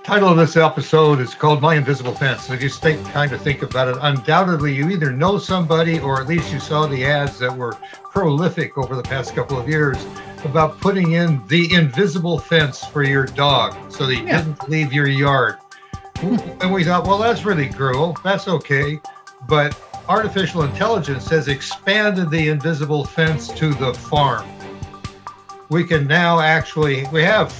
Title of this episode is called My Invisible Fence. And if you kind of think about it, undoubtedly you either know somebody or at least you saw the ads that were prolific over the past couple of years about putting in the invisible fence for your dog so that he didn't leave your yard. And we thought, well, that's really cruel. That's okay. But artificial intelligence has expanded the invisible fence to the farm. We can now we have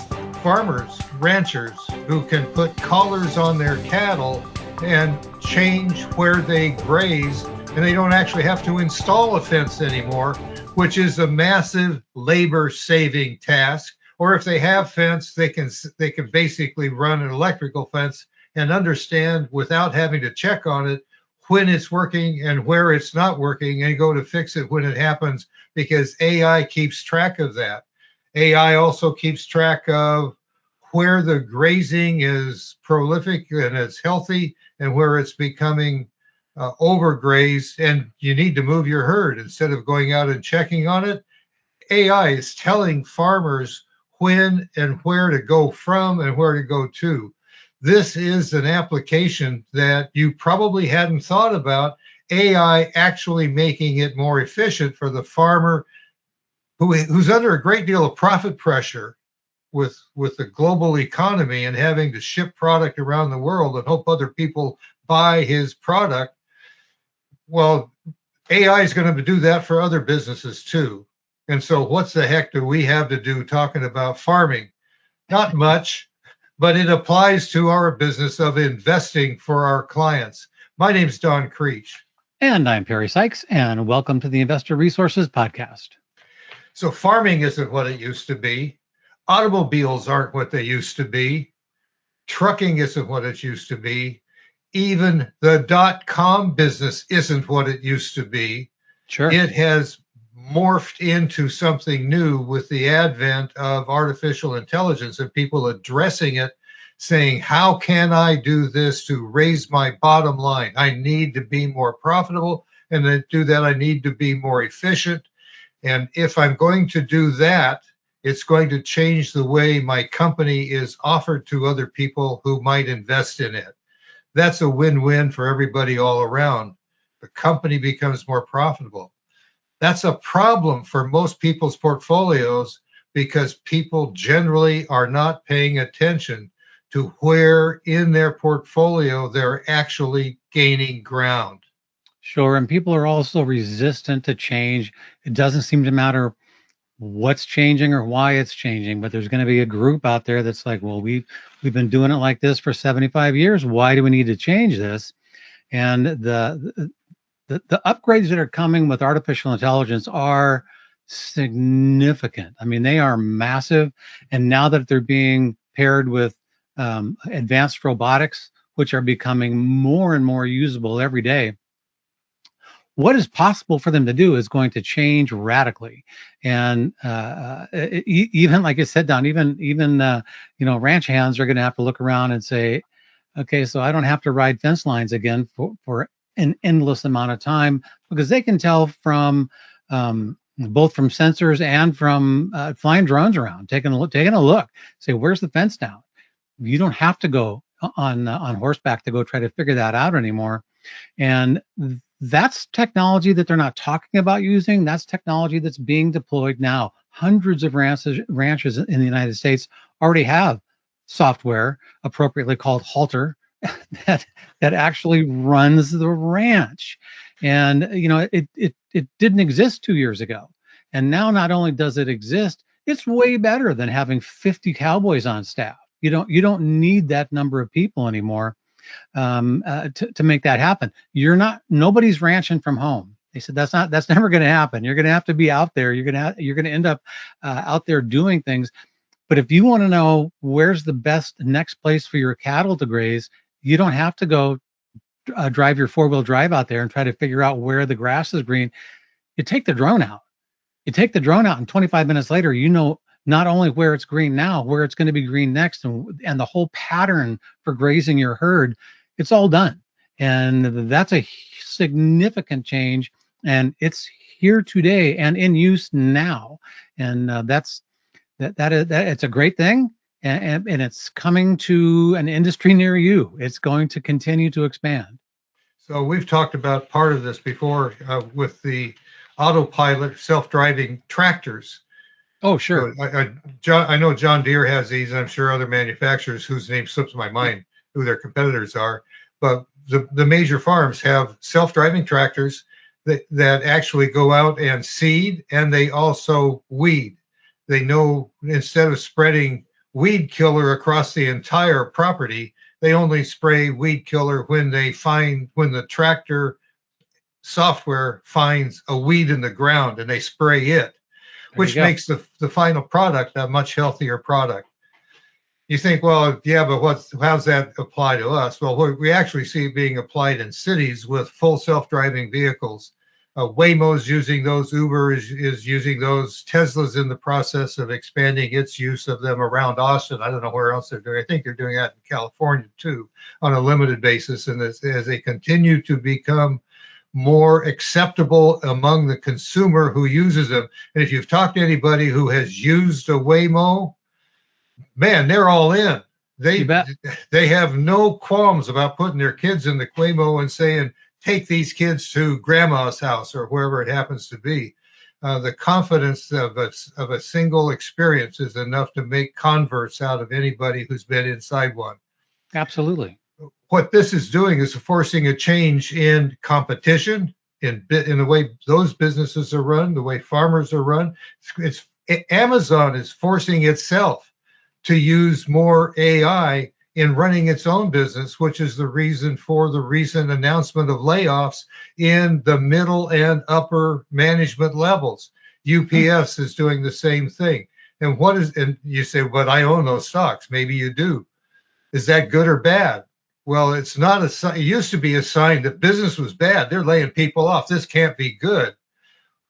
farmers, ranchers who can put collars on their cattle and change where they graze, and they don't actually have to install a fence anymore, which is a massive labor-saving task. Or if they have fence, they can basically run an electrical fence and understand without having to check on it when it's working and where it's not working, and go to fix it when it happens, because AI keeps track of that. AI also keeps track of where the grazing is prolific and it's healthy and where it's becoming overgrazed and you need to move your herd. Instead of going out and checking on it, AI is telling farmers when and where to go from and where to go to. This is an application that you probably hadn't thought about, AI actually making it more efficient for the farmer who's under a great deal of profit pressure with the global economy and having to ship product around the world and hope other people buy his product. Well, AI is going to do that for other businesses too. And so what the heck do we have to do talking about farming? Not much, but it applies to our business of investing for our clients. My name's Don Creech. And I'm Perry Sykes, and welcome to the Investor Resources Podcast. So farming isn't what it used to be. Automobiles aren't what they used to be. Trucking isn't what it used to be. Even the .com business isn't what it used to be. Sure. It has morphed into something new with the advent of artificial intelligence and people addressing it, saying, how can I do this to raise my bottom line? I need to be more profitable, and to do that, I need to be more efficient. And if I'm going to do that, it's going to change the way my company is offered to other people who might invest in it. That's a win-win for everybody all around. The company becomes more profitable. That's a problem for most people's portfolios because people generally are not paying attention to where in their portfolio they're actually gaining ground. Sure, and people are also resistant to change. It doesn't seem to matter what's changing or why it's changing, but there's going to be a group out there that's like, well, we've been doing it like this for 75 years. Why do we need to change this? And the upgrades that are coming with artificial intelligence are significant. I mean, they are massive. And now that they're being paired with advanced robotics, which are becoming more and more usable every day, what is possible for them to do is going to change radically. And even like I said, Don, even ranch hands are going to have to look around and say, okay, so I don't have to ride fence lines again for an endless amount of time, because they can tell from both from sensors and from flying drones around, taking a look, say, where's the fence now? You don't have to go on horseback to go try to figure that out anymore. And that's technology that they're not talking about using. That's technology that's being deployed now. Hundreds of ranches in the United States already have software appropriately called Halter that actually runs the ranch. And it didn't exist 2 years ago. And now not only does it exist, it's way better than having 50 cowboys on staff. You don't need that number of people anymore to make that happen. Nobody's ranching from home. They said that's never going to happen. You're going to have to be out there. You're going to end up out there doing things. But if you want to know where's the best next place for your cattle to graze, you don't have to go drive your 4-wheel drive out there and try to figure out where the grass is green. You take the drone out. And 25 minutes later, not only where it's green now, where it's going to be green next, and the whole pattern for grazing your herd, it's all done. And that's a significant change, and it's here today and in use now. And it's a great thing. and it's coming to an industry near you. It's going to continue to expand. So we've talked about part of this before with the autopilot self-driving tractors. Oh, So sure. I know John Deere has these, and I'm sure other manufacturers whose name slips my mind, who their competitors are. But the major farms have self-driving tractors that actually go out and seed, and they also weed. They know instead of spreading weed killer across the entire property, they only spray weed killer when the tractor software finds a weed in the ground and they spray it, There you which go. makes the final product a much healthier product. You think, well, yeah, but how's that apply to us? Well, we actually see it being applied in cities with full self-driving vehicles. Waymo's using those, Uber is using those, Tesla's in the process of expanding its use of them around Austin. I don't know where else they're doing. I think they're doing that in California too, on a limited basis. And as they continue to become more acceptable among the consumer who uses them, and if you've talked to anybody who has used a Waymo, man, they're all in. You They bet. they have no qualms about putting their kids in the Quamo and saying, "Take these kids to grandma's house or wherever it happens to be." The confidence of a single experience is enough to make converts out of anybody who's been inside one. Absolutely. What this is doing is forcing a change in competition, in the way those businesses are run, the way farmers are run. Amazon is forcing itself to use more AI in running its own business, which is the reason for the recent announcement of layoffs in the middle and upper management levels. UPS is doing the same thing. And you say, but I own those stocks. Maybe you do. Is that good or bad? Well, it's not it used to be a sign that business was bad. They're laying people off. This can't be good.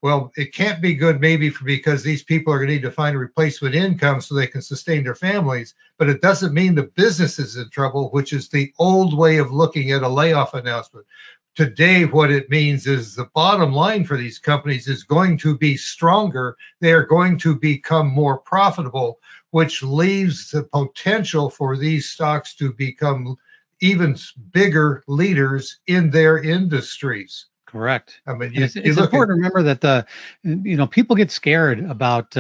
Well, it can't be good maybe because these people are going to need to find a replacement income so they can sustain their families, but it doesn't mean the business is in trouble, which is the old way of looking at a layoff announcement. Today, what it means is the bottom line for these companies is going to be stronger. They are going to become more profitable, which leaves the potential for these stocks to become even bigger leaders in their industries. Correct. I mean, And you, you it's look at important to remember that people get scared about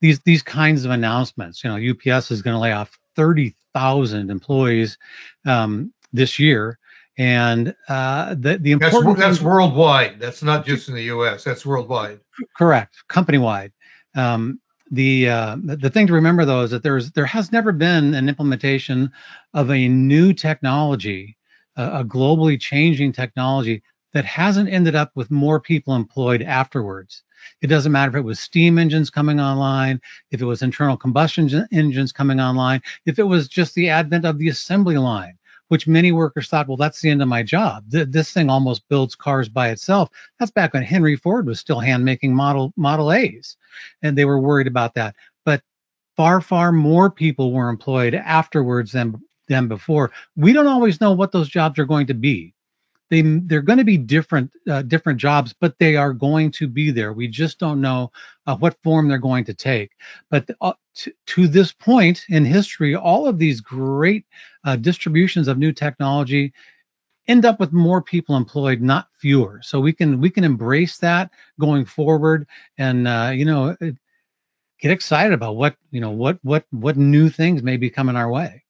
these kinds of announcements. UPS is going to lay off 30,000 employees this year, and the important that's thing, worldwide. That's not just in the U.S. That's worldwide. correct, company wide. Um, the thing to remember though is that there has never been an implementation of a new technology, a globally changing technology that hasn't ended up with more people employed afterwards. It doesn't matter if it was steam engines coming online, if it was internal combustion engines coming online, if it was just the advent of the assembly line, which many workers thought, well, that's the end of my job. This thing almost builds cars by itself. That's back when Henry Ford was still hand making Model A's, and they were worried about that. But far more people were employed afterwards than before. We don't always know what those jobs are going to be. They're going to be different jobs, but they are going to be there. We just don't know what form they're going to take. But to this point in history, all of these great distributions of new technology end up with more people employed, not fewer. So we can embrace that going forward, and get excited about what new things may be coming our way.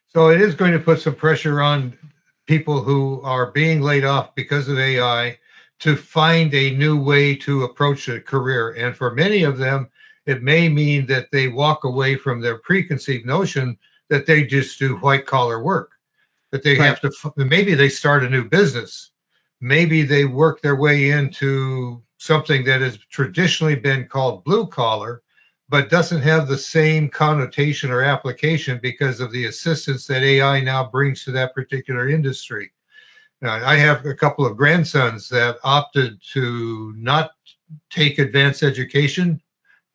So it is going to put some pressure on people who are being laid off because of AI to find a new way to approach a career. And for many of them, it may mean that they walk away from their preconceived notion that they just do white collar work, that they Right. have to, maybe they start a new business. Maybe they work their way into something that has traditionally been called blue collar, but doesn't have the same connotation or application because of the assistance that AI now brings to that particular industry. Now, I have a couple of grandsons that opted to not take advanced education,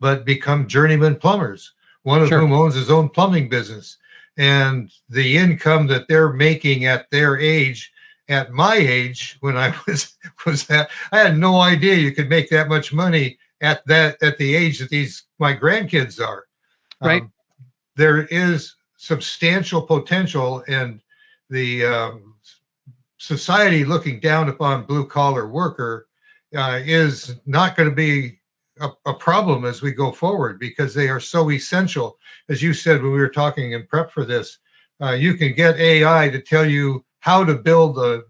but become journeyman plumbers, one of Sure. whom owns his own plumbing business. And the income that they're making at their age, at my age, when I was that, I had no idea you could make that much money at the age that my grandkids are. Right. Um, there is substantial potential, and the society looking down upon blue collar worker is not going to be a problem as we go forward, because they are so essential. As you said when we were talking in prep for this, you can get AI to tell you how to build a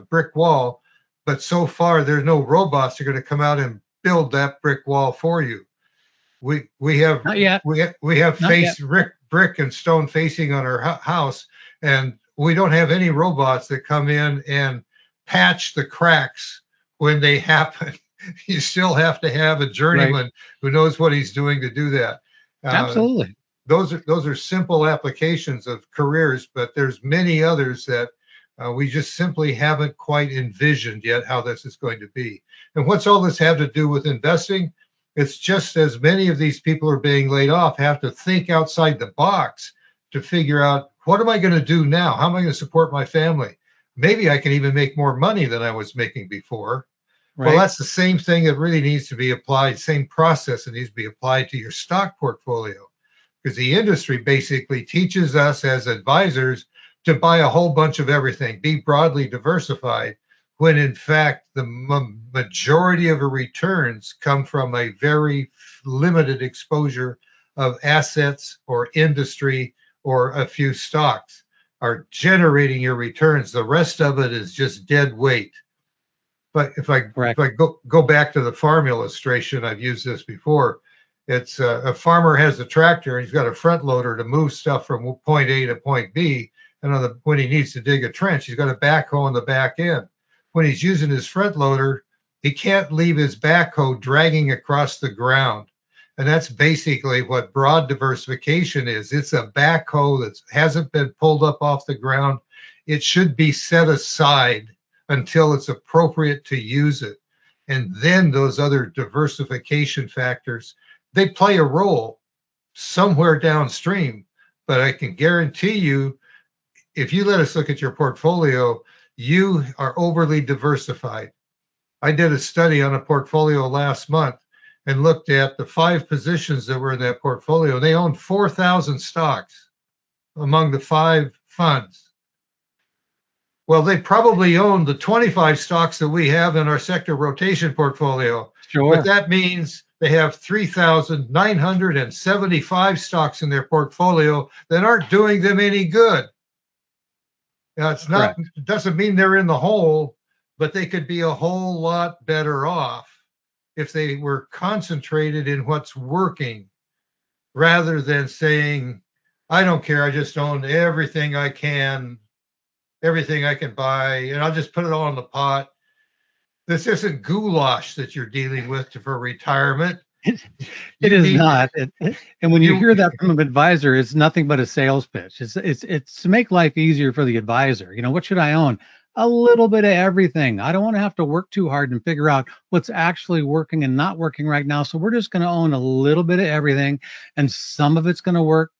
brick wall, but so far there's no robots that are going to come out and build that brick wall for you. We have Not yet. we have Not yet. brick and stone facing on our house, and we don't have any robots that come in and patch the cracks when they happen. You still have to have a journeyman Right. who knows what he's doing to do that. Uh, Absolutely. those are simple applications of careers, but there's many others that we just simply haven't quite envisioned yet how this is going to be. And what's all this have to do with investing? It's just as many of these people are being laid off have to think outside the box to figure out, what am I going to do now? How am I going to support my family? Maybe I can even make more money than I was making before. Well, Right. that's the same thing that really needs to be applied, same process that needs to be applied to your stock portfolio, because the industry basically teaches us as advisors to buy a whole bunch of everything, be broadly diversified, when in fact the majority of the returns come from a very limited exposure of assets or industry, or a few stocks are generating your returns. The rest of it is just dead weight. But if Correct. I go back to the farm illustration, I've used this before. It's a farmer has a tractor, and he's got a front loader to move stuff from point A to point B. And when he needs to dig a trench, he's got a backhoe on the back end. When he's using his front loader, he can't leave his backhoe dragging across the ground. And that's basically what broad diversification is. It's a backhoe that hasn't been pulled up off the ground. It should be set aside until it's appropriate to use it. And then those other diversification factors, they play a role somewhere downstream. But I can guarantee you, if you let us look at your portfolio, you are overly diversified. I did a study on a portfolio last month and looked at the 5 positions that were in that portfolio. They owned 4,000 stocks among the 5 funds. Well, they probably own the 25 stocks that we have in our sector rotation portfolio. Sure. But that means they have 3,975 stocks in their portfolio that aren't doing them any good. Now, it doesn't mean they're in the hole, but they could be a whole lot better off if they were concentrated in what's working, rather than saying, I don't care, I just own everything I can buy, and I'll just put it all in the pot. This isn't goulash that you're dealing with for retirement. It is not. And when you hear that from an advisor, it's nothing but a sales pitch. It's to make life easier for the advisor. What should I own? A little bit of everything. I don't want to have to work too hard and figure out what's actually working and not working right now. So we're just going to own a little bit of everything, and some of it's going to work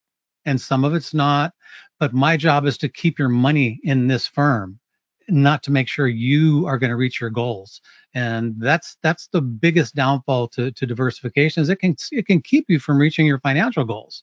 and some of it's not. But my job is to keep your money in this firm, not to make sure you are going to reach your goals. And that's the biggest downfall to diversification, is it can keep you from reaching your financial goals.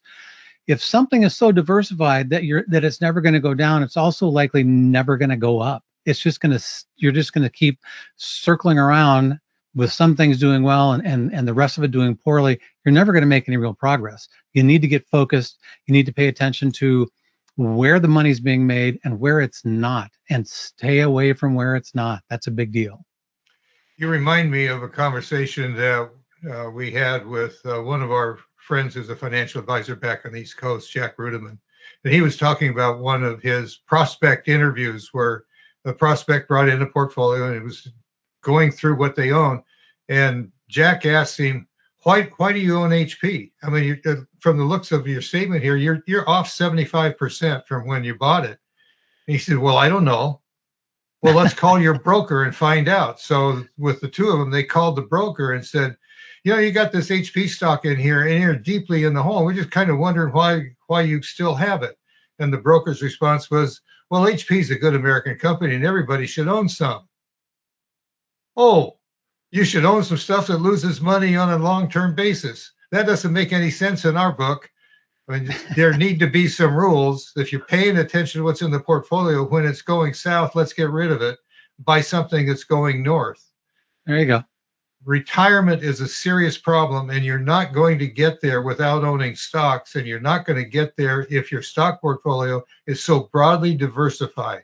If something is so diversified that it's never going to go down, it's also likely never going to go up. You're just going to keep circling around with some things doing well and the rest of it doing poorly. You're never going to make any real progress. You need to get focused. You need to pay attention to where the money's being made and where it's not, and stay away from where it's not. That's a big deal. You remind me of a conversation that we had with one of our friends who's a financial advisor back on the East Coast, Jack Rudiman. And he was talking about one of his prospect interviews where the prospect brought in a portfolio and it was going through what they own. And Jack asked him, why do you own HP? I mean, from the looks of your statement here, you're off 75% from when you bought it. And he said, well, I don't know. Well, let's call your broker and find out. So with the two of them, they called the broker and said, you got this HP stock in here, and you're deeply in the hole. We're just kind of wondering why you still have it. And the broker's response was, well, HP is a good American company and everybody should own some. Oh, you should own some stuff that loses money on a long-term basis. That doesn't make any sense in our book. I mean, there need to be some rules. If you're paying attention to what's in the portfolio, when it's going south, let's get rid of it. Buy something that's going north. There you go. Retirement is a serious problem, and you're not going to get there without owning stocks, and you're not going to get there if your stock portfolio is so broadly diversified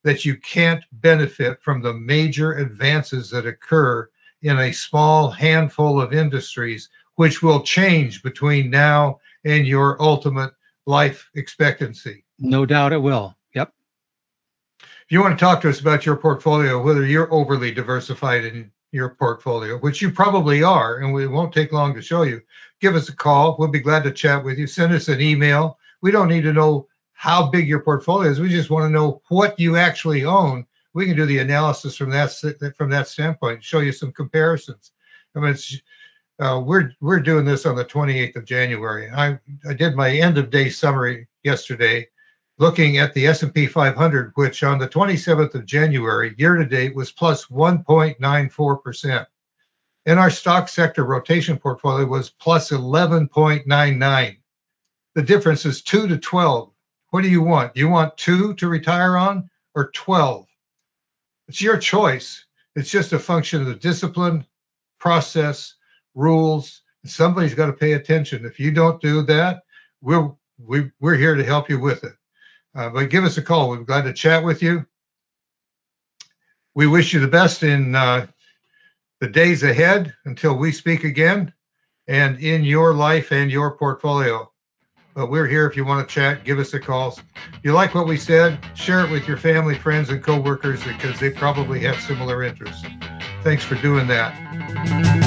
that you can't benefit from the major advances that occur in a small handful of industries, which will change between now and your ultimate life expectancy. No doubt it will. Yep. If you want to talk to us about your portfolio, whether you're overly diversified in your portfolio, which you probably are, and we won't take long to show you, give us a call. We'll be glad to chat with you. Send us an email. We don't need to know how big your portfolio is. We just want to know what you actually own. We can do the analysis from that standpoint, show you some comparisons. I mean, we're doing this on the 28th of January. I did my end of day summary yesterday, looking at the S&P 500, which on the 27th of January, year to date, was plus 1.94%. And our stock sector rotation portfolio was plus 11.99. The difference is 2 to 12. What do you want? Do you want 2 to retire on or 12? It's your choice. It's just a function of the discipline, process, rules. Somebody's got to pay attention. If you don't do that, we're here to help you with it. But give us a call. We're glad to chat with you. We wish you the best in the days ahead until we speak again, and in your life and your portfolio. But we're here if you want to chat. Give us a call. If you like what we said, share it with your family, friends, and coworkers because they probably have similar interests. Thanks for doing that.